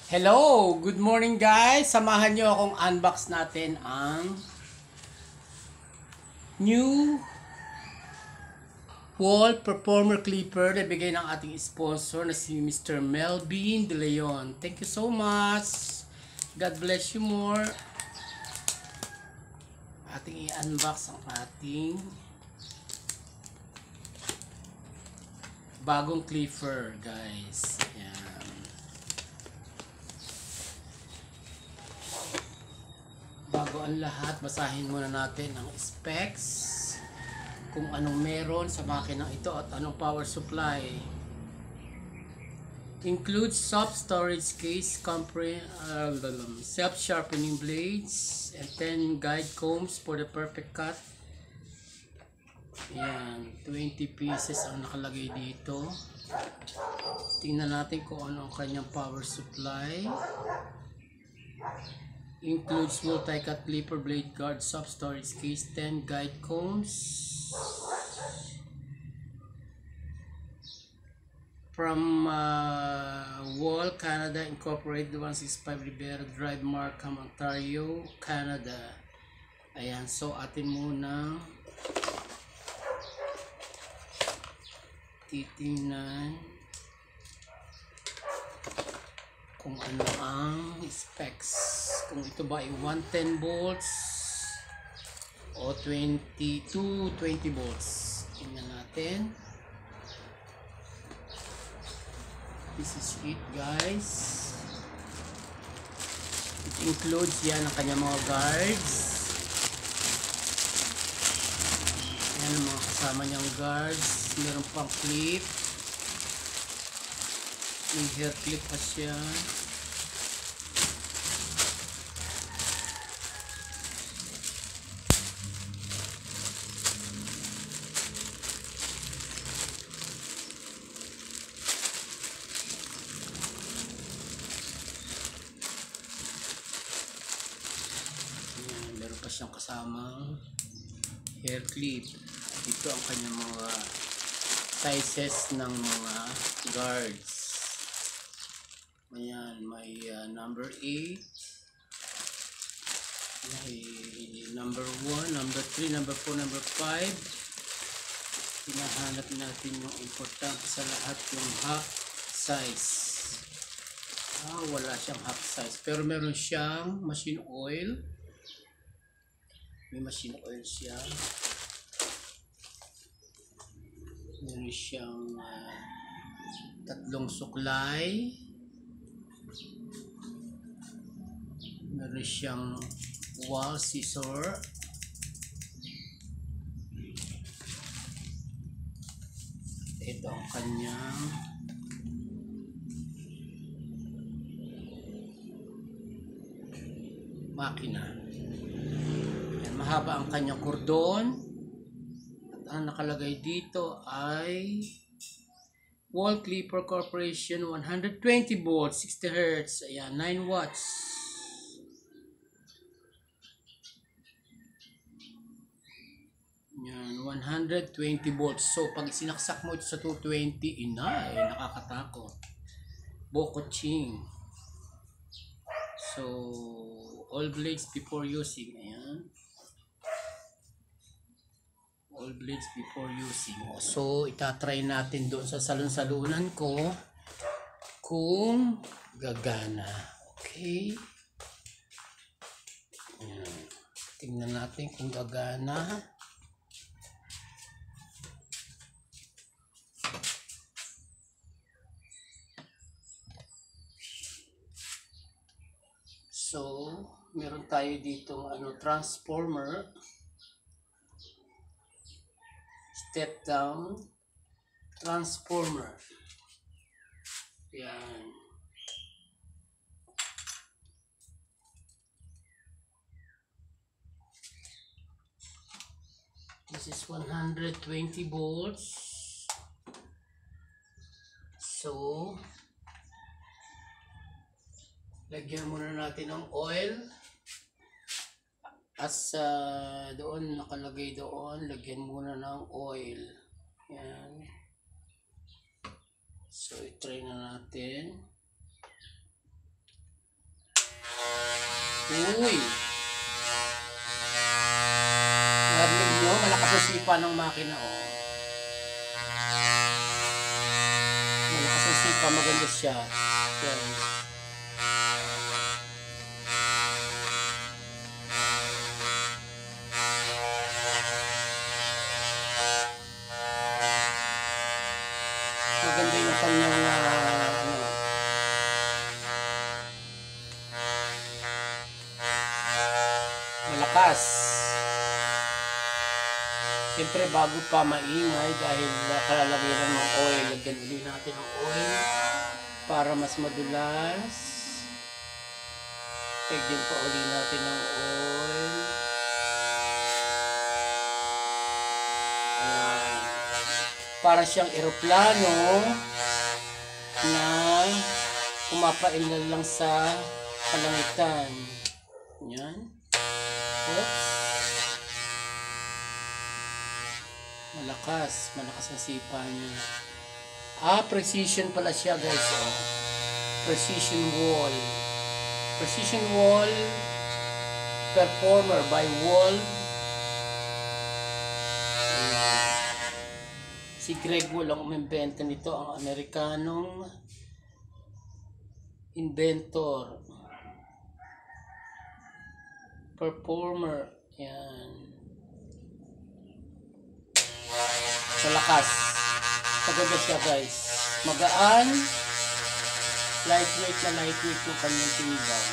Hello! Good morning guys! Samahan nyo akong unbox natin ang new wall performer clipper na bigay ng ating sponsor na si Mr. Melvin De Leon. Thank you so much! God bless you more! Ating i-unbox ang ating bagong clipper guys. Ayan. Bago ang lahat, basahin muna natin ang specs, kung anong meron sa makinang ito at anong power supply. Includes soft storage case, self-sharpening blades, and 10 guide combs for the perfect cut. Ayan, 20 pieces ang nakalagay dito. Tingnan natin kung ano ang kanyang power supply. Includes multi-cut clipper, blade guard, soft storage case, 10 guide combs. From Wall, Canada, Incorporated, 165 Rivera Drive, Markham, Ontario, Canada. Ayan, so atin muna titingnan kung ano ang specs, kung ito ba ay 110 volts o 20 volts. Tingnan natin. This is it guys. It includes yan ang kanyang mga guards. Yan ang mga kasama niyang guards. Meron pang clip. May hair clip pa siya. Ayan, meron pa siyang kasamang hair clip. At ito ang kanyang mga sizes ng mga guards. Ayan, may number 8, may number 1, number 3, number 4, number 5. Hinahanap natin yung importante sa lahat, yung half size. Wala siyang half size, pero meron siyang machine oil. May machine oil siya. Meron siyang tatlong suklay. Meron siyang wall scissor. Ito ang kanyang makina. Yan, mahaba ang kanyang kordon. At ang nakalagay dito ay Wall Clipper Corporation 120 volts, 60 Hz. Ayan, 9 watts. Yan, 120 volts. So, pag sinaksak mo ito sa 220, nakakatakot. Bokoching. So, all blades before using. Ayan. All blades before using. So, itatry natin doon sa salon-salunan ko kung gagana. Okay. Ayan. Tingnan natin kung gagana. So, meron tayo dito transformer, step down transformer. Yan. This is 120 volts. So, lagyan muna natin ng oil. As doon nakalagay doon, lagyan muna ng oil. Yan. So, i-try na natin. Uy! Narinig nyo, malakas ang sipa ng makina, oh. Malakas ang sipa, maganda siya. Yan. Maganda yung kanyang malakas. Siyempre bago pa maingay dahil nakalalagay lang ng oil, lagyan ulit natin ng oil para mas madulas. Lagyan pa ulit natin ng oil. Ayan. Para siyang eroplano na pumapailal lang sa kalangitan. Yan. Oops. Malakas ang sipa niya. Precision pala siya guys. Oh. Precision wall. Precision wall performer by wall. Si Greg Wall ang umimbento nito, ang Amerikanong inventor. Performer. Yan. Malakas. Maganda siya guys. Magaan. Lightweight yung kanyang tinigang.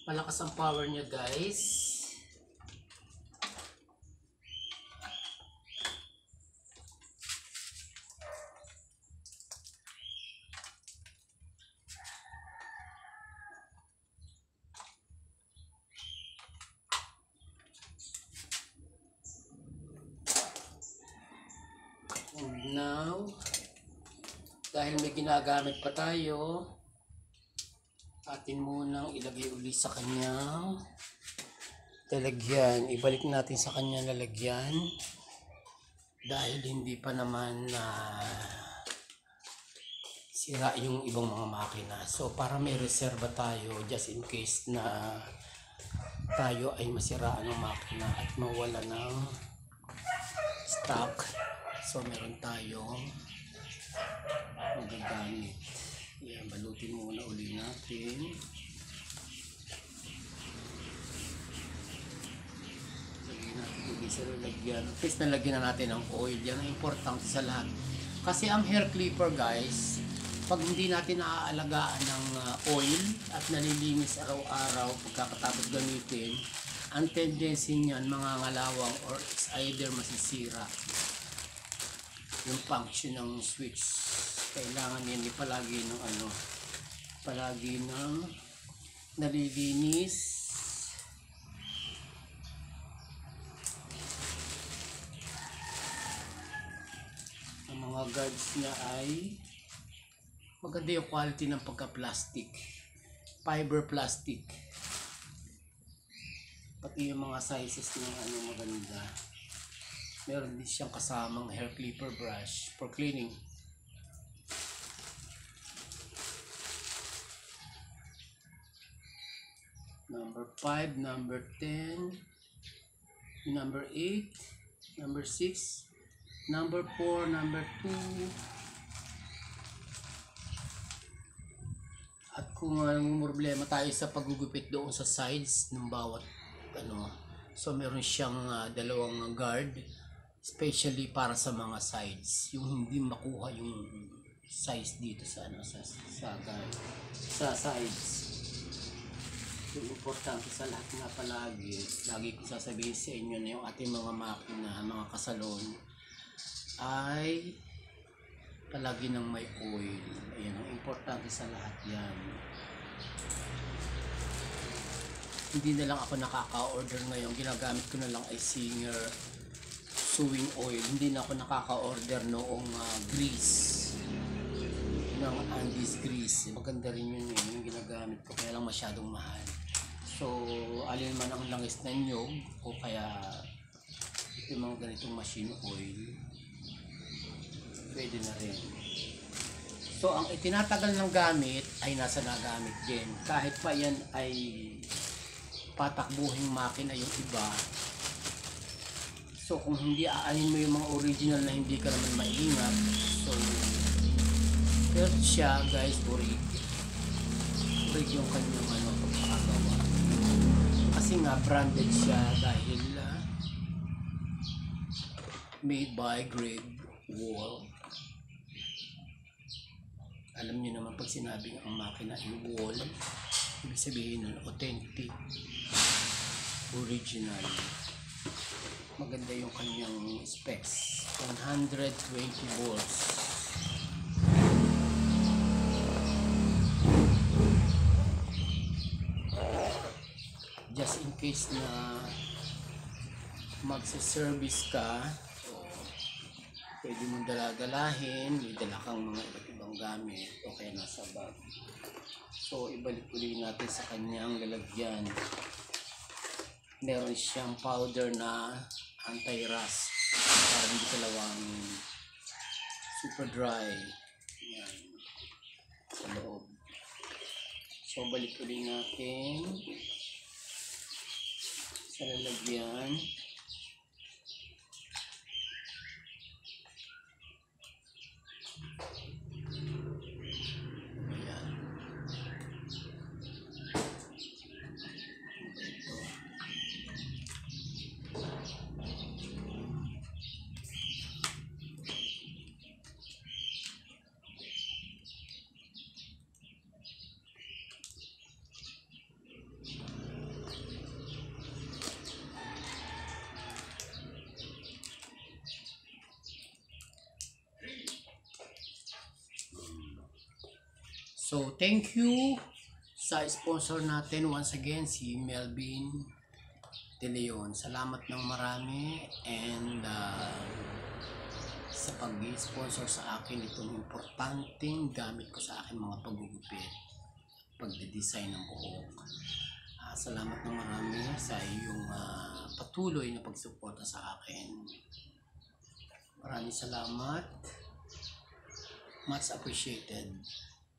Malakas ang power niya guys. And now, dahil may ginagamit pa tayo, atin munang ilagay uli sa kanyang lalagyan. Ibalik natin sa kanyang lalagyan dahil hindi pa naman sira yung ibang mga makina. So para may reserva tayo just in case na tayo ay masiraan ng makina at mawala ng stock. So meron tayong magagamit. Yan, balutin muna uli natin. Lagyan natin uli sa lalagyan. At least nalagyan na natin ng oil. Yan ang importante sa lahat. Kasi ang hair clipper guys, pag hindi natin naaalagaan ng oil at nalilinis araw-araw pagkatapos gamitin, ang tendency niyan mga ngalawang or it's either masisira yung function ng switch. Kailangan yan palagi ng palagi ng nalilinis. Ang mga guards niya ay maganda yung quality ng pagka-plastic, fiber plastic, pati yung mga sizes ng maganda. Meron din siyang kasamang hair clipper brush for cleaning. Number 5, number 10, number 8, number 6, number 4, number 2. At kung problema tayo sa paggugupit doon sa sides ng bawat so meron siyang dalawang guard especially para sa mga sides, yung hindi makuha yung size dito sa sa sides. Yung importante sa lahat nga palagi, lagi ko sasabihin sa inyo na yung ating mga makina, mga kasalon ay palagi nang may oil. Ayan ang importante sa lahat yan. Hindi na lang ako nakaka-order ngayon, ginagamit ko na lang ay Singer sewing oil. Hindi na ako nakaka-order noong grease ng Andes grease. Maganda rin yun yung ginagamit ko, kaya lang masyadong mahal. So alin man ang langis na nyog o kaya yung mga ganitong machine oil, pwede na rin. So, ang itinatagal ng gamit ay nasa nagamit din. Kahit pa yan ay patakbuhing makina yung iba. So, kung hindi aanin mo yung mga original na hindi ka naman maingat, so, pero siya, guys, burig yung kanyang pagkakagawa. Kasi nga, branded siya dahil made by Great Wall. Alam niyo naman pag sinabing ang makina ay wall, ibig sabihin nun, authentic, original. Maganda yung kanyang specs. 120 volts. Just in case na magsa-service ka, so, pwede mong dala-dalahin, may dala kang mga iba't ibang gamit o kaya nasa bag. So, ibalik ulit natin sa kanyang lalagyan. Meron siyang powder na anti-rust para hindi kalawang super dry. Yan, sa loob. So, balik ulit natin sa lalagyan. So, thank you sa sponsor natin once again, si Melvin De Leon. Salamat ng marami and sa pag-sponsor sa akin itong importanteng gamit ko sa akin mga paggugupit, pagde-design ng buhok. Salamat ng marami sa iyong patuloy na pagsuporta sa akin. Maraming salamat. Much appreciated.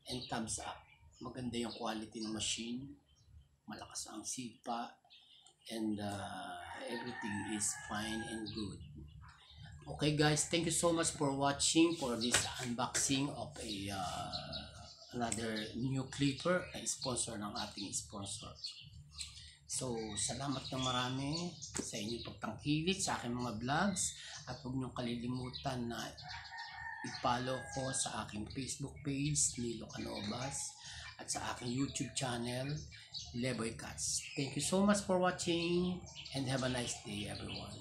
And thumbs up. Maganda yung quality ng machine, malakas ang sipa, and everything is fine and good. Okay guys, thank you so much for watching for this unboxing of another new clipper na sponsor ng ating sponsor. So, salamat ng marami sa inyong pagtangkilik sa aking mga vlogs, at huwag niyong kalilimutan na i-follow ko sa aking Facebook page, Nilo Canobas, at sa aking YouTube channel, Leboy Cats. Thank you so much for watching and have a nice day everyone.